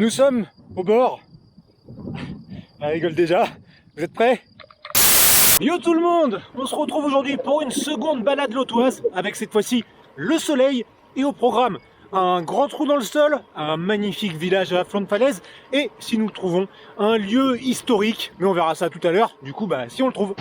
Nous sommes au bord. Elle rigole déjà. Vous êtes prêts? Yo tout le monde! On se retrouve aujourd'hui pour une seconde balade lotoise avec cette fois-ci le soleil et au programme un grand trou dans le sol, un magnifique village à flanc de falaise et si nous le trouvons un lieu historique, mais on verra ça tout à l'heure, du coup si on le trouve.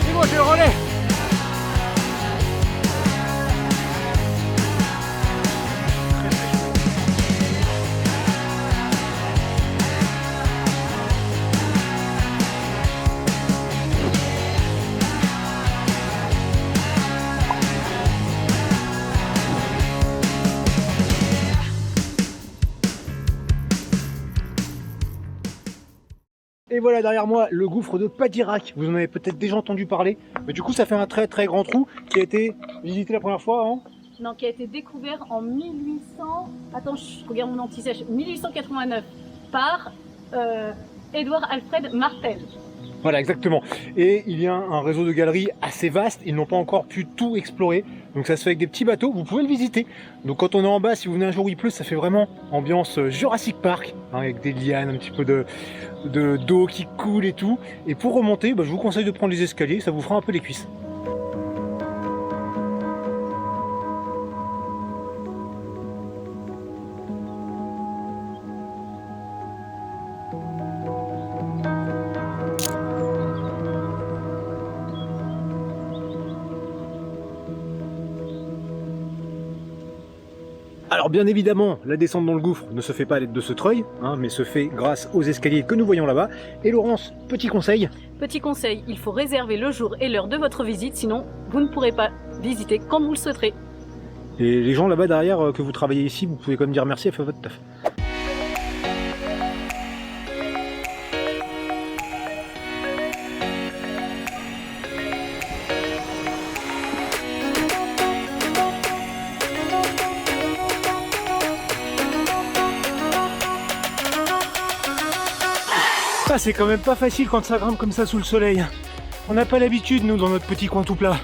C'est moi, j'ai le relais. Et voilà derrière moi le gouffre de Padirac. Vous en avez peut-être déjà entendu parler. Mais du coup ça fait un très très grand trou qui a été visité la première fois en... Non, qui a été découvert en 1800... Attends, je regarde mon anti-sèche. 1889 par Édouard Alfred Martel. Voilà exactement. Et il y a un réseau de galeries assez vaste. Ils n'ont pas encore pu tout explorer. Donc ça se fait avec des petits bateaux. Vous pouvez le visiter. Donc quand on est en bas, si vous venez un jour où il pleut, ça fait vraiment ambiance Jurassic Park. Hein, avec des lianes, un petit peu d'eau qui coule et tout. Et pour remonter, je vous conseille de prendre les escaliers. Ça vous fera un peu les cuisses. Alors bien évidemment, la descente dans le gouffre ne se fait pas à l'aide de ce treuil, mais se fait grâce aux escaliers que nous voyons là-bas. Et Laurence, petit conseil. Petit conseil, il faut réserver le jour et l'heure de votre visite, sinon vous ne pourrez pas visiter comme vous le souhaiterez. Et les gens là-bas derrière que vous travaillez ici, vous pouvez quand même dire merci, elle fait votre taf. Ah, c'est quand même pas facile quand ça grimpe comme ça sous le soleil. On n'a pas l'habitude, nous, dans notre petit coin tout plat.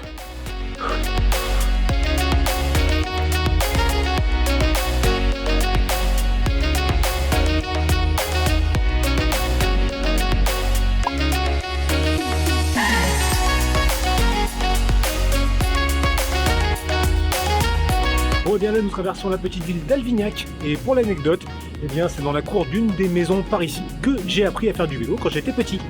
Bon, et bien là, nous traversons la petite ville d'Alvignac. Et pour l'anecdote, eh bien, c'est dans la cour d'une des maisons par ici que j'ai appris à faire du vélo quand j'étais petit.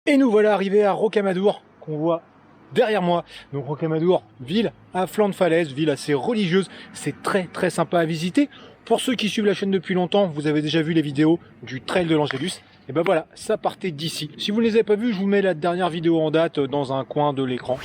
Et nous voilà arrivés à Rocamadour, qu'on voit derrière moi. Donc Rocamadour, ville à flanc de falaise, ville assez religieuse. C'est très très sympa à visiter. Pour ceux qui suivent la chaîne depuis longtemps, vous avez déjà vu les vidéos du trail de l'Angélus. Et ben voilà, ça partait d'ici. Si vous ne les avez pas vus, je vous mets la dernière vidéo en date dans un coin de l'écran.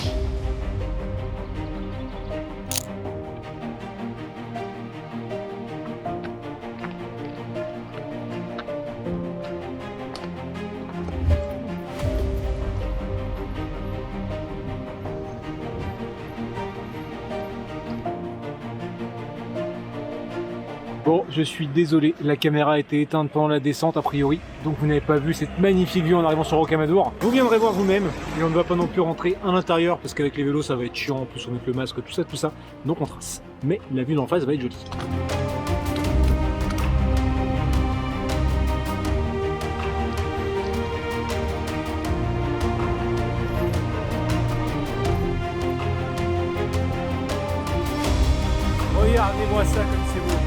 Bon, je suis désolé, la caméra a été éteinte pendant la descente a priori, donc vous n'avez pas vu cette magnifique vue en arrivant sur Rocamadour. Vous viendrez voir vous-même, et on ne va pas non plus rentrer à l'intérieur, parce qu'avec les vélos ça va être chiant, en plus on met le masque, tout ça, donc on trace. Mais la vue d'en face va être jolie. Regardez-moi ça comme c'est beau.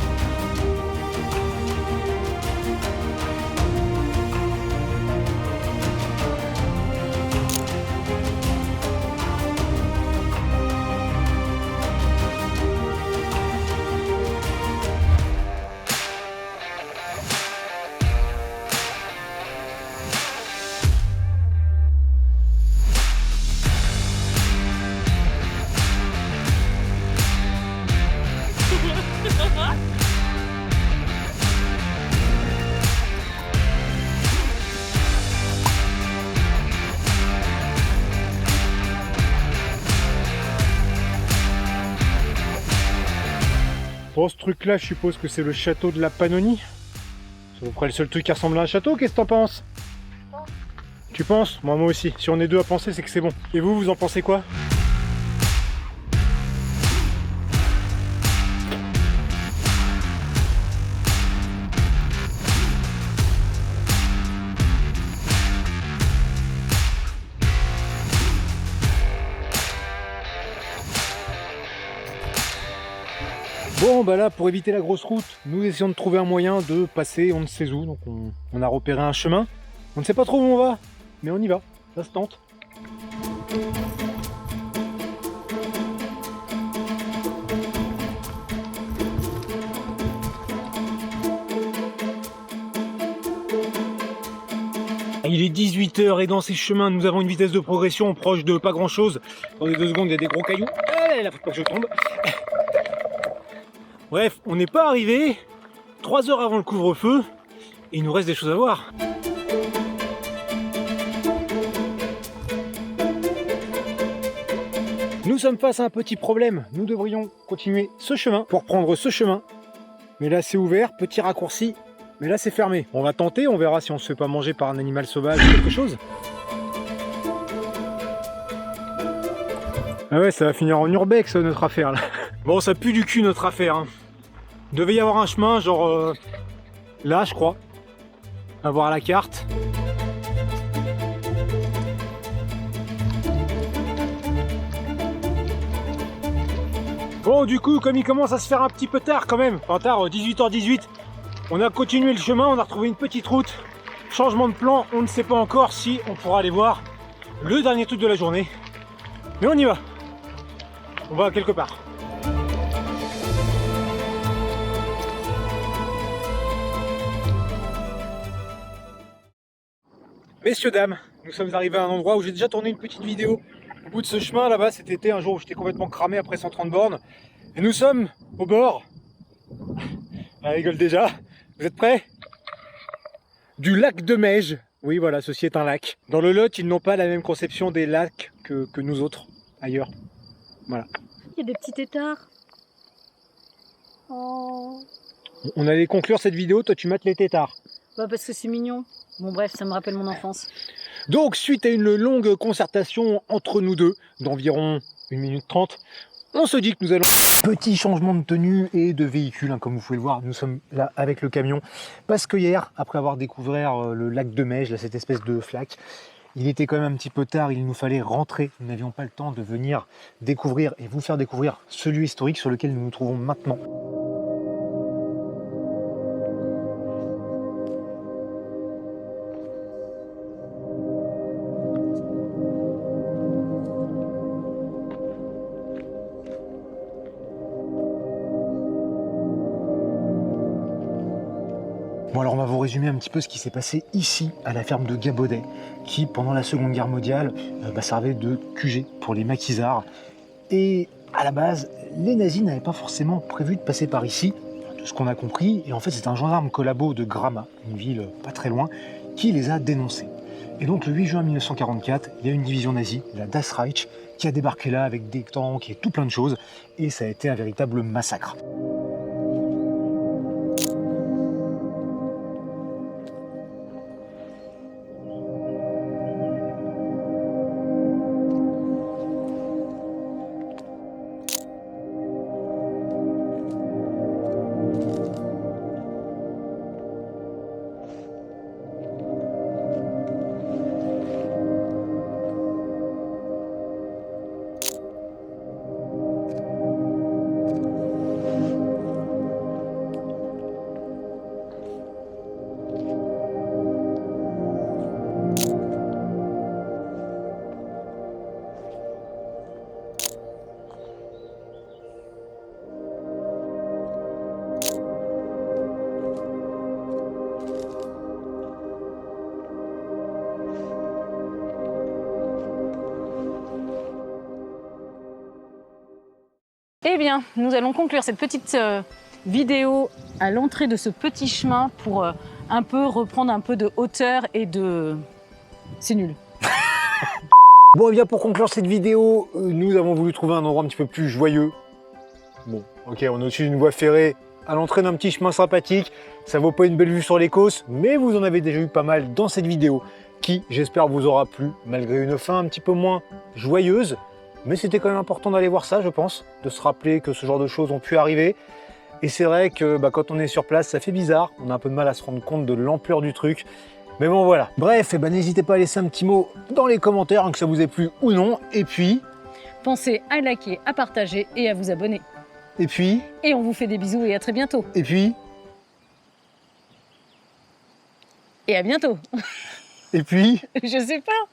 Bon, ce truc-là, je suppose que c'est le château de la Pannonie. C'est à peu près le seul truc qui ressemble à un château. Qu'est-ce que t'en penses? Tu penses? Moi aussi. Si on est deux à penser, c'est que c'est bon. Et vous, vous en pensez quoi? Bon bah là, pour éviter la grosse route, nous essayons de trouver un moyen de passer on ne sait où. Donc on a repéré un chemin. On ne sait pas trop où on va, mais on y va, ça se tente. Il est 18 h et dans ces chemins, nous avons une vitesse de progression proche de pas grand chose. Dans les 2 secondes, il y a des gros cailloux. Ah là, faut pas que je tombe. Bref, on n'est pas arrivé 3 heures avant le couvre-feu et il nous reste des choses à voir. Nous sommes face à un petit problème. Nous devrions continuer ce chemin pour prendre ce chemin. Mais là c'est ouvert, petit raccourci. Mais là c'est fermé. On va tenter, on verra si on se fait pas manger par un animal sauvage ou quelque chose. Ah ouais, ça va finir en urbex notre affaire là. Bon, ça pue du cul notre affaire. Hein. Il devait y avoir un chemin, genre là je crois. À voir la carte. Bon, du coup, comme il commence à se faire un petit peu tard quand même, enfin tard, 18h18, on a continué le chemin, on a retrouvé une petite route. Changement de plan, on ne sait pas encore si on pourra aller voir le dernier truc de la journée. Mais on y va. On va quelque part. Messieurs, dames, nous sommes arrivés à un endroit où j'ai déjà tourné une petite vidéo. Au bout de ce chemin là-bas, cet été, un jour où j'étais complètement cramé après 130 bornes. Et nous sommes au bord. Elle rigole déjà. Vous êtes prêts? Du lac de Meige. Oui, voilà, ceci est un lac. Dans le Lot, ils n'ont pas la même conception des lacs que nous autres, ailleurs. Voilà. Il y a des petits têtards. Oh. On allait conclure cette vidéo, toi tu mates les têtards. Bah parce que c'est mignon. Bon bref, ça me rappelle mon enfance. Donc, suite à une longue concertation entre nous deux, d'environ 1 minute 30, on se dit que nous allons... Petit changement de tenue et de véhicule, hein, comme vous pouvez le voir, nous sommes là avec le camion. Parce que hier, après avoir découvert le lac de Meige, là, cette espèce de flaque, il était quand même un petit peu tard, il nous fallait rentrer. Nous n'avions pas le temps de venir découvrir et vous faire découvrir ce lieu historique sur lequel nous nous trouvons maintenant. Bon, alors on va vous résumer un petit peu ce qui s'est passé ici à la ferme de Gabaudet, qui pendant la Seconde Guerre mondiale servait de QG pour les maquisards. Et à la base, les nazis n'avaient pas forcément prévu de passer par ici, de ce qu'on a compris, et en fait c'est un gendarme collabo de Gramma, une ville pas très loin, qui les a dénoncés. Et donc le 8 juin 1944, il y a une division nazie, la Das Reich, qui a débarqué là avec des tanks et tout plein de choses, et ça a été un véritable massacre. Eh bien, nous allons conclure cette petite vidéo à l'entrée de ce petit chemin pour un peu reprendre un peu de hauteur et de... C'est nul. Bon, et bien pour conclure cette vidéo, nous avons voulu trouver un endroit un petit peu plus joyeux. Bon, ok, on est au-dessus d'une voie ferrée, à l'entrée d'un petit chemin sympathique. Ça vaut pas une belle vue sur les Causses, mais vous en avez déjà eu pas mal dans cette vidéo, qui, j'espère, vous aura plu, malgré une fin un petit peu moins joyeuse. Mais c'était quand même important d'aller voir ça, je pense, de se rappeler que ce genre de choses ont pu arriver. Et c'est vrai que quand on est sur place, ça fait bizarre. On a un peu de mal à se rendre compte de l'ampleur du truc. Mais bon, voilà. Bref, n'hésitez pas à laisser un petit mot dans les commentaires, que ça vous ait plu ou non. Et puis... Pensez à liker, à partager et à vous abonner. Et puis... Et on vous fait des bisous et à très bientôt. Et puis... Et à bientôt. Et puis... Je sais pas.